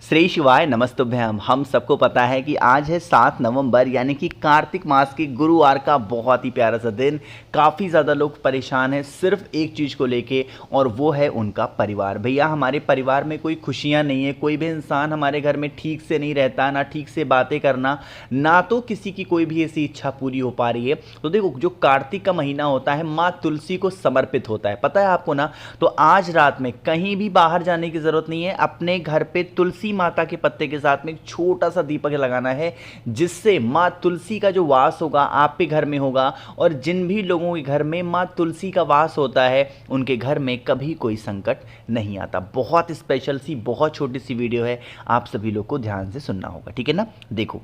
श्री शिवाय नमस्तुभ्यम। हम सबको पता है कि आज है 7 नवंबर यानी कि कार्तिक मास के गुरुवार का बहुत ही प्यारा सा दिन। काफ़ी ज़्यादा लोग परेशान हैं सिर्फ एक चीज़ को लेके और वो है उनका परिवार। भैया हमारे परिवार में कोई खुशियाँ नहीं है, कोई भी इंसान हमारे घर में ठीक से नहीं रहता, ना ठीक से बातें करना, ना तो किसी की कोई भी ऐसी इच्छा पूरी हो पा रही है। तो देखो जो कार्तिक का महीना होता है माँ तुलसी को समर्पित होता है, पता है आपको ना। तो आज रात में कहीं भी बाहर जाने की ज़रूरत नहीं है, अपने घर पे तुलसी माता के पत्ते के साथ में एक छोटा सा दीपक लगाना है, जिससे माँ तुलसी का जो वास होगा आप पे घर में होगा। और जिन भी लोगों के घर में माँ तुलसी का वास होता है उनके घर में कभी कोई संकट नहीं आता। बहुत स्पेशल सी बहुत छोटी सी वीडियो है, आप सभी लोग को ध्यान से सुनना होगा, ठीक है ना। देखो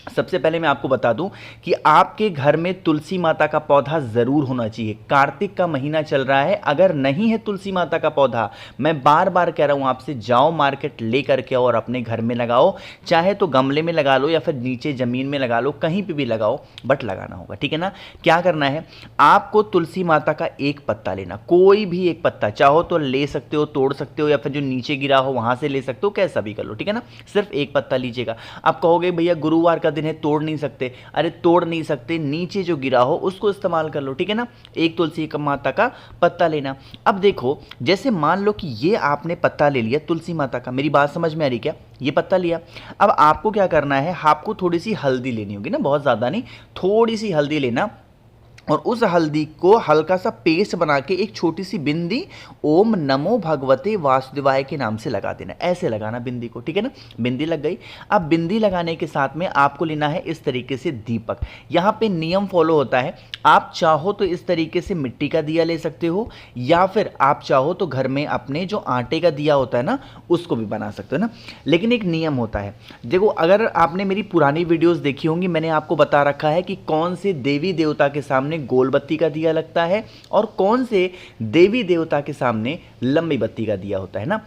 सबसे पहले मैं आपको बता दूं कि आपके घर में तुलसी माता का पौधा ज़रूर होना चाहिए। कार्तिक का महीना चल रहा है, अगर नहीं है तुलसी माता का पौधा, मैं बार बार कह रहा हूं आपसे, जाओ मार्केट ले करके और अपने घर में लगाओ। चाहे तो गमले में लगा लो या फिर नीचे ज़मीन में लगा लो, कहीं पर भी लगाओ, बट लगाना होगा, ठीक है ना। क्या करना है, आपको तुलसी माता का एक पत्ता लेना, कोई भी एक पत्ता, चाहो तो ले सकते हो, तोड़ सकते हो, या फिर जो नीचे गिरा हो वहां से ले सकते हो, कैसा भी कर लो, ठीक है ना। सिर्फ एक पत्ता लीजिएगा। आप कहोगे भैया गुरुवार का दिन है, तोड़ नहीं सकते। अरे तोड़ नहीं सकते, नीचे जो गिरा हो उसको इस्तेमाल कर लो, ठीक है ना। एक तुलसी का माता का पत्ता लेना। अब देखो जैसे मान लो कि ये आपने पत्ता ले लिया तुलसी माता का, मेरी बात समझ में आ रही क्या। ये पत्ता लिया, अब आपको क्या करना है, आपको थोड़ी सी हल्दी लेनी होगी ना, बहुत ज़्यादा नहीं, थोड़ी सी हल्दी लेना और उस हल्दी को हल्का सा पेस्ट बना के एक छोटी सी बिंदी ओम नमो भगवते वासुदेवाय के नाम से लगा देना। ऐसे लगाना बिंदी को, ठीक है ना। बिंदी लग गई। अब बिंदी लगाने के साथ में आपको लेना है इस तरीके से दीपक। यहाँ पे नियम फॉलो होता है, आप चाहो तो इस तरीके से मिट्टी का दिया ले सकते हो, या फिर आप चाहो तो घर में अपने जो आटे का दिया होता है ना उसको भी बना सकते हो ना। लेकिन एक नियम होता है, देखो अगर आपने मेरी पुरानी वीडियोस देखी होंगी, मैंने आपको बता रखा है कि कौन से देवी देवता के सामने गोल बत्ती का दिया लगता है और कौन से देवी देवता के सामने लंबी बत्ती का दिया होता है ना।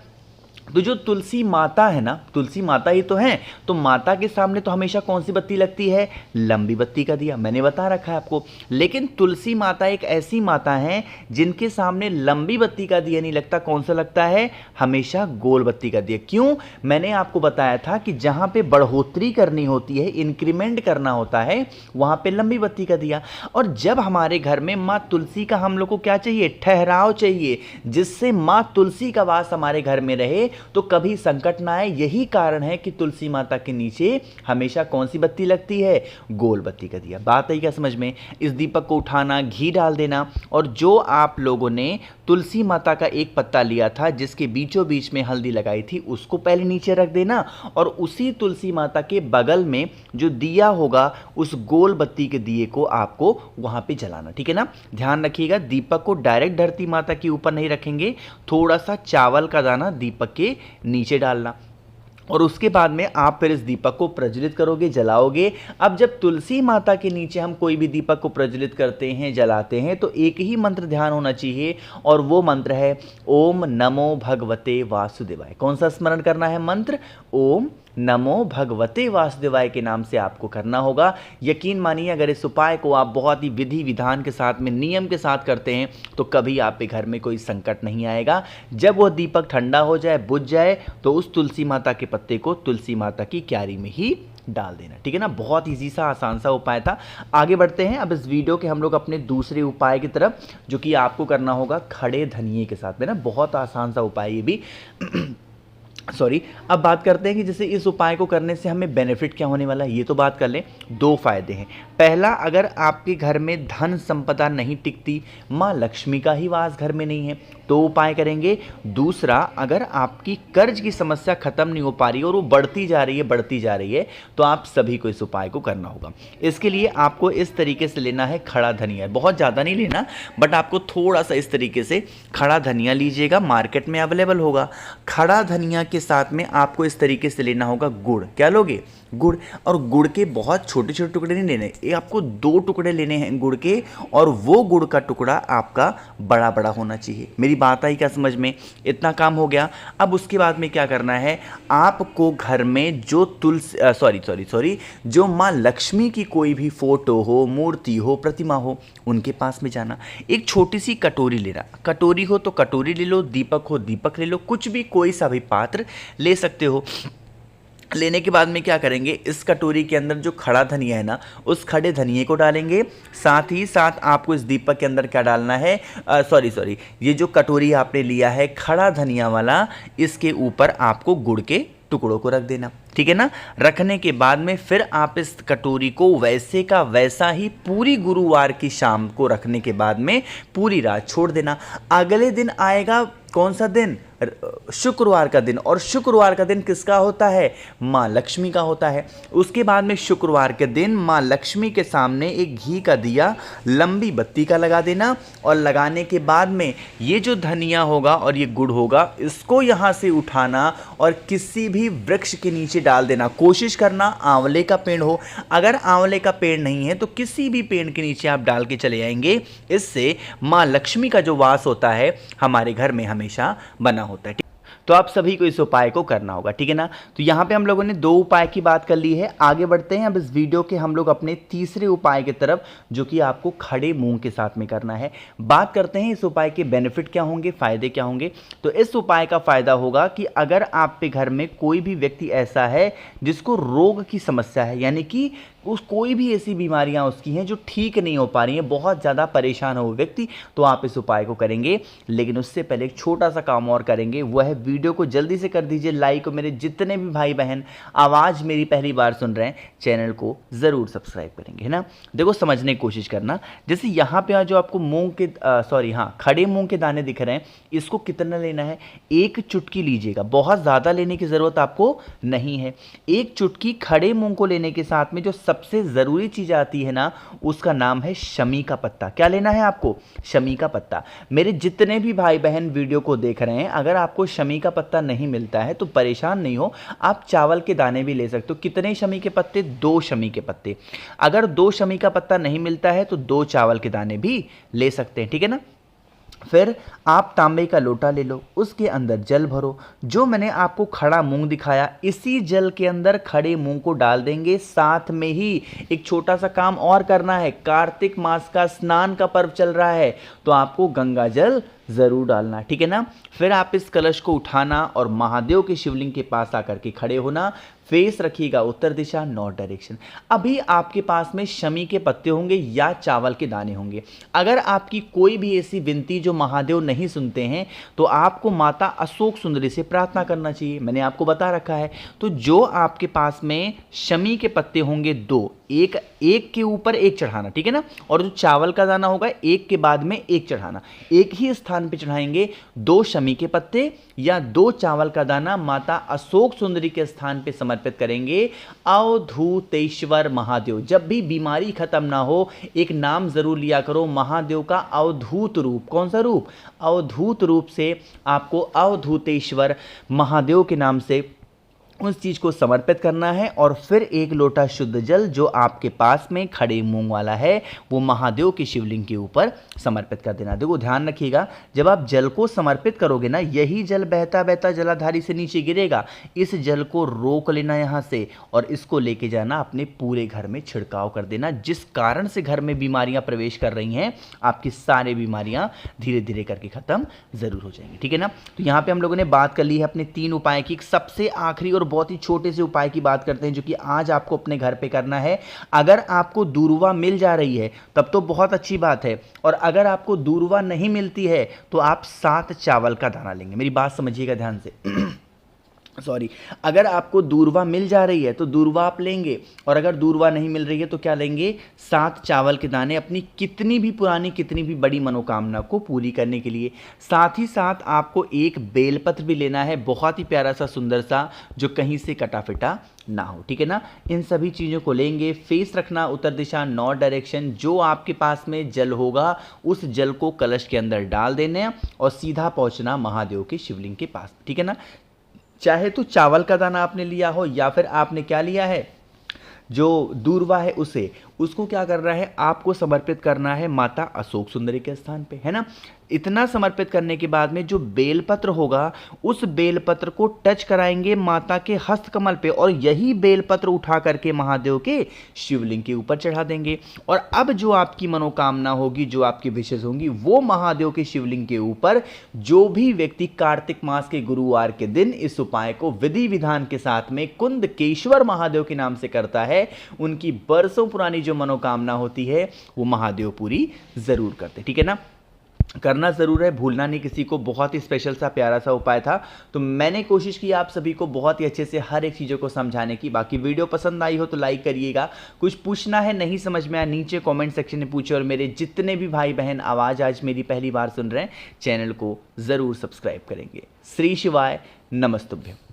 तो जो तुलसी माता है ना, तुलसी माता ही तो है, तो माता के सामने तो हमेशा कौन सी बत्ती लगती है, लंबी बत्ती का दिया, मैंने बता रखा है आपको। लेकिन तुलसी माता एक ऐसी माता है जिनके सामने लंबी बत्ती का दिया नहीं लगता, कौन सा लगता है, हमेशा गोल बत्ती का दिया। क्यों, मैंने आपको बताया था कि जहां पे बढ़ोतरी करनी होती है, इंक्रीमेंट करना होता है, वहां पे लंबी बत्ती का दिया। और जब हमारे घर में माँ तुलसी का हम लोग को क्या चाहिए, ठहराव चाहिए, जिससे माँ तुलसी का वास हमारे घर में रहे, तो कभी संकट ना आए। यही कारण है कि तुलसी माता के नीचे हमेशा कौन सी बत्ती लगती है, गोल बत्ती का दिया। बात आई क्या समझ में। इस दीपक को उठाना, घी डाल देना, और जो आप लोगों ने तुलसी माता का एक पत्ता लिया था जिसके बीचों बीच में हल्दी लगाई थी, उसको पहले नीचे रख देना, और उसी तुलसी माता के बगल में जो दिया होगा उस गोल बत्ती के दिए को आपको वहां पे जलाना, ठीक है ना। ध्यान रखिएगा, दीपक को डायरेक्ट धरती माता के ऊपर नहीं रखेंगे, थोड़ा सा चावल का दाना दीपक के नीचे डालना, और उसके बाद में आप फिर इस दीपक को प्रज्वलित करोगे, जलाओगे। अब जब तुलसी माता के नीचे हम कोई भी दीपक को प्रज्वलित करते हैं, जलाते हैं, तो एक ही मंत्र ध्यान होना चाहिए, और वो मंत्र है ओम नमो भगवते वासुदेवाय। कौन सा स्मरण करना है मंत्र, ओम नमो भगवते वासुदेवाय के नाम से आपको करना होगा। यकीन मानिए अगर इस उपाय को आप बहुत ही विधि विधान के साथ में, नियम के साथ करते हैं, तो कभी आपके घर में कोई संकट नहीं आएगा। जब वो दीपक ठंडा हो जाए, बुझ जाए, तो उस तुलसी माता के पत्ते को तुलसी माता की क्यारी में ही डाल देना, ठीक है ना। बहुत इजी सा आसान सा उपाय था। आगे बढ़ते हैं अब इस वीडियो के हम लोग अपने दूसरे उपाय की तरफ, जो कि आपको करना होगा खड़े धनिये के साथ में ना। बहुत आसान सा उपाय ये भी सॉरी। अब बात करते हैं कि जैसे इस उपाय को करने से हमें बेनिफिट क्या होने वाला है, ये तो बात कर लें। दो फायदे हैं। पहला, अगर आपके घर में धन संपदा नहीं टिकती, माँ लक्ष्मी का ही वास घर में नहीं है, तो उपाय करेंगे। दूसरा, अगर आपकी कर्ज की समस्या खत्म नहीं हो पा रही और वो बढ़ती जा रही है, तो आप सभी को इस उपाय को करना होगा। इसके लिए आपको इस तरीके से लेना है खड़ा धनिया, बहुत ज़्यादा नहीं लेना, बट आपको थोड़ा सा इस तरीके से खड़ा धनिया लीजिएगा, मार्केट में अवेलेबल होगा। खड़ा धनिया के साथ में आपको इस तरीके से लेना होगा गुड़। क्या लोगे, गुड़। और गुड़ के बहुत छोटे छोटे टुकड़े नहीं लेने, ये आपको 2 टुकड़े लेने हैं गुड़ के, और वो गुड़ का टुकड़ा आपका बड़ा बड़ा होना चाहिए। मेरी बात आई क्या समझ में। इतना काम हो गया। अब उसके बाद में क्या करना है, आपको घर में जो जो माँ लक्ष्मी की कोई भी फोटो हो, मूर्ति हो, प्रतिमा हो, उनके पास में जाना। एक छोटी सी कटोरी लेना, कटोरी हो तो कटोरी ले लो, दीपक हो दीपक ले लो, कुछ भी कोई सा भी पात्र ले सकते हो। लेने के बाद में क्या करेंगे, इस कटोरी के अंदर जो खड़ा धनिया है ना, उस खड़े धनिये को डालेंगे। साथ ही साथ आपको इस दीपक के अंदर क्या डालना है, सॉरी, ये जो कटोरी आपने लिया है खड़ा धनिया वाला, इसके ऊपर आपको गुड़ के टुकड़ों को रख देना, ठीक है ना। रखने के बाद में फिर आप इस कटोरी को वैसे का वैसा ही पूरी गुरुवार की शाम को रखने के बाद में पूरी रात छोड़ देना। अगले दिन आएगा कौन सा दिन, शुक्रवार का दिन, और शुक्रवार का दिन किसका होता है, माँ लक्ष्मी का होता है। उसके बाद में शुक्रवार के दिन माँ लक्ष्मी के सामने एक घी का दिया लंबी बत्ती का लगा देना, और लगाने के बाद में ये जो धनिया होगा और ये गुड़ होगा, इसको यहाँ से उठाना और किसी भी वृक्ष के नीचे डाल देना। कोशिश करना आंवले का पेड़ हो, अगर आंवले का पेड़ नहीं है तो किसी भी पेड़ के नीचे आप डाल के चले आएंगे। इससे माँ लक्ष्मी का जो वास होता है हमारे घर में हमेशा बना होता है। तो आप सभी को इस उपाय को करना होगा, ठीक है ना। तो यहाँ पे हम लोगों ने 2 उपाय की बात कर ली है। आगे बढ़ते हैं अब इस वीडियो के हम लोग अपने तीसरे उपाय की तरफ, जो कि आपको खड़े मूंग के साथ में करना है। बात करते हैं इस उपाय के बेनिफिट क्या होंगे, फायदे क्या होंगे। तो इस उपाय का फायदा होगा कि अगर आप पे घर में कोई भी व्यक्ति ऐसा है जिसको रोग की समस्या है, यानी कि कोई भी ऐसी बीमारियां उसकी हैं जो ठीक नहीं हो पा रही हैं, बहुत ज़्यादा परेशान हो वो व्यक्ति, तो आप इस उपाय को करेंगे। लेकिन उससे पहले एक छोटा सा काम और करेंगे, वह है वीडियो को जल्दी से कर दीजिए लाइक, और मेरे जितने भी भाई बहन आवाज़ मेरी पहली बार सुन रहे हैं चैनल को ज़रूर सब्सक्राइब करेंगे, है ना। देखो समझने की कोशिश करना। जैसे यहाँ पे जो आपको मूंग के खड़े मूंग के दाने दिख रहे हैं, इसको कितना लेना है, 1 चुटकी लीजिएगा, बहुत ज़्यादा लेने की ज़रूरत आपको नहीं है। 1 चुटकी खड़े मूंग को लेने के साथ में जो सबसे ज़रूरी चीज़ आती है ना, उसका नाम है शमी का पत्ता। क्या लेना है आपको, शमी का पत्ता। मेरे जितने भी भाई बहन वीडियो को देख रहे हैं, अगर आपको शमी का पत्ता नहीं मिलता है तो परेशान नहीं हो, आप चावल के दाने भी ले सकते हो। कितने शमी के पत्ते, 2 शमी के पत्ते। अगर 2 शमी का पत्ता नहीं मिलता है तो 2 चावल के दाने भी ले सकते हैं, ठीक है ना। फिर आप तांबे का लोटा ले लो, उसके अंदर जल भरो। जो मैंने आपको खड़ा मूंग दिखाया, इसी जल के अंदर खड़े मूंग को डाल देंगे। साथ में ही एक छोटा सा काम और करना है, कार्तिक मास का स्नान का पर्व चल रहा है, तो आपको गंगा जल ज़रूर डालना, ठीक है ना। फिर आप इस कलश को उठाना और महादेव के शिवलिंग के पास आकर के खड़े होना। फेस रखिएगा उत्तर दिशा, नॉर्थ डायरेक्शन। अभी आपके पास में शमी के पत्ते होंगे या चावल के दाने होंगे। अगर आपकी कोई भी ऐसी विनती जो महादेव नहीं सुनते हैं, तो आपको माता अशोक सुंदरी से प्रार्थना करना चाहिए, मैंने आपको बता रखा है। तो जो आपके पास में शमी के पत्ते होंगे 2, एक के ऊपर एक चढ़ाना, ठीक है ना। और जो चावल का दाना होगा, एक के बाद में एक चढ़ाना। एक ही स्थान पे चढ़ाएंगे, 2 शमी के पत्ते या 2 चावल का दाना माता अशोक सुंदरी के स्थान पे समर्पित करेंगे। अवधूतेश्वर महादेव। जब भी बीमारी खत्म ना हो, एक नाम जरूर लिया करो महादेव का, अवधूत रूप। कौन सा रूप, अवधूत रूप से आपको अवधूतेश्वर महादेव के नाम से उस चीज़ को समर्पित करना है। और फिर 1 लोटा शुद्ध जल जो आपके पास में खड़े मूंग वाला है, वो महादेव के शिवलिंग के ऊपर समर्पित कर देना। देखो ध्यान रखिएगा, जब आप जल को समर्पित करोगे ना, यही जल बहता बहता जलाधारी से नीचे गिरेगा। इस जल को रोक लेना यहाँ से, और इसको लेके जाना अपने पूरे घर में छिड़काव कर देना। जिस कारण से घर में बीमारियाँ प्रवेश कर रही हैं, आपकी सारी बीमारियाँ धीरे धीरे करके ख़त्म ज़रूर हो जाएंगी, ठीक है ना। तो यहाँ पर हम लोगों ने बात कर ली है अपने 3 उपाय की। सबसे आखिरी और बहुत ही छोटे से उपाय की बात करते हैं, जो कि आज आपको अपने घर पे करना है। अगर आपको दूर्वा मिल जा रही है तब तो बहुत अच्छी बात है, और अगर आपको दूर्वा नहीं मिलती है तो आप 7 चावल का दाना लेंगे। मेरी बात समझिएगा ध्यान से अगर आपको दूर्वा मिल जा रही है तो दूर्वा आप लेंगे, और अगर दूर्वा नहीं मिल रही है तो क्या लेंगे, 7 चावल के दाने, अपनी कितनी भी पुरानी कितनी भी बड़ी मनोकामना को पूरी करने के लिए। साथ ही साथ आपको एक बेलपत्र भी लेना है, बहुत ही प्यारा सा सुंदर सा, जो कहीं से कटा फिटा ना हो, ठीक है ना। इन सभी चीज़ों को लेंगे। फेस रखना उत्तर दिशा, नॉर्थ डायरेक्शन। जो आपके पास में जल होगा, उस जल को कलश के अंदर डाल देना और सीधा पहुंचना महादेव के शिवलिंग के पास, ठीक है ना। चाहे तो चावल का दाना आपने लिया हो, या फिर आपने क्या लिया है, जो दूर्वा है उसको क्या करना है, आपको समर्पित करना है माता अशोक सुंदरी के स्थान पे, है ना। इतना समर्पित करने के बाद में जो बेलपत्र होगा उस बेलपत्र को टच कराएंगे माता के हस्तकमल पे और यही बेलपत्र उठा करके महादेव के शिवलिंग के ऊपर चढ़ा देंगे। और अब जो आपकी मनोकामना होगी, जो आपकी विशेष होंगी, वो महादेव के शिवलिंग के ऊपर जो भी व्यक्ति कार्तिक मास के गुरुवार के दिन इस उपाय को विधि विधान के साथ में कुंदकेश्वर महादेव के नाम से करता है, उनकी बरसों पुरानी जो मनोकामना होती है वो महादेव पूरी जरूर करते। ठीक है ना, करना ज़रूर है, भूलना नहीं किसी को। बहुत ही स्पेशल सा प्यारा सा उपाय था, तो मैंने कोशिश की आप सभी को बहुत ही अच्छे से हर एक चीज़ों को समझाने की। बाकी वीडियो पसंद आई हो तो लाइक करिएगा, कुछ पूछना है नहीं समझ में आया नीचे कमेंट सेक्शन में पूछे, और मेरे जितने भी भाई बहन आवाज़ आज मेरी पहली बार सुन रहे हैं चैनल को ज़रूर सब्सक्राइब करेंगे। श्री शिवाय नमस्तुभ्यम।